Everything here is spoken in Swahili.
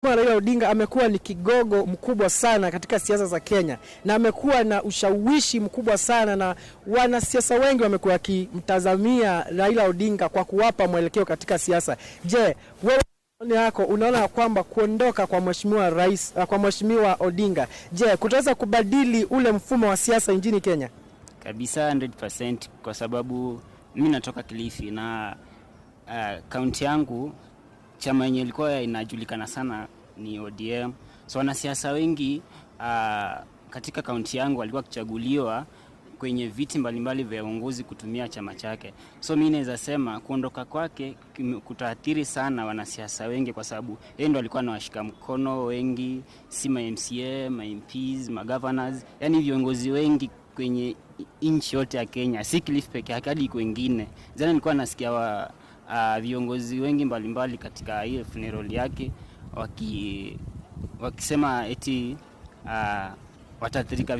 Raila Odinga amekuwa ni kigogo mkubwa sana katika siasa za Kenya na amekuwa na ushawishi mkubwa sana, na wanasiasa wengi wamekuwa kimtazamia Raila Odinga kwa kuwapa mwelekeo katika siasa. Je, wewe yako unaona kwamba kuondoka kwa mheshimiwa rais, kwa mheshimiwa Odinga, je, kutaweza kubadili ule mfumo wa siasa nchini Kenya? Kabisa 100%, kwa sababu mimi natoka Kilifi na kaunti yangu chama yenye ilikuwa inajulikana sana ni ODM. So wanasiasa wengi katika kaunti yangu walikuwa kuchaguliwa kwenye viti mbalimbali vya uongozi kutumia chama chake. So mimi naweza sema kuondoka kwake kutaathiri sana wanasiasa wengi, kwa sababu yeye ndo alikuwa anawashika mkono wengi, si ma MCA, ma MPs, ma governors, yani viongozi wengi kwenye nchi yote ya Kenya, si Kilifi pekee yake hadi kwingine. Jana nilikuwa nasikia viongozi wengi mbalimbali katika ile funeral yake wakisema eti wataathirika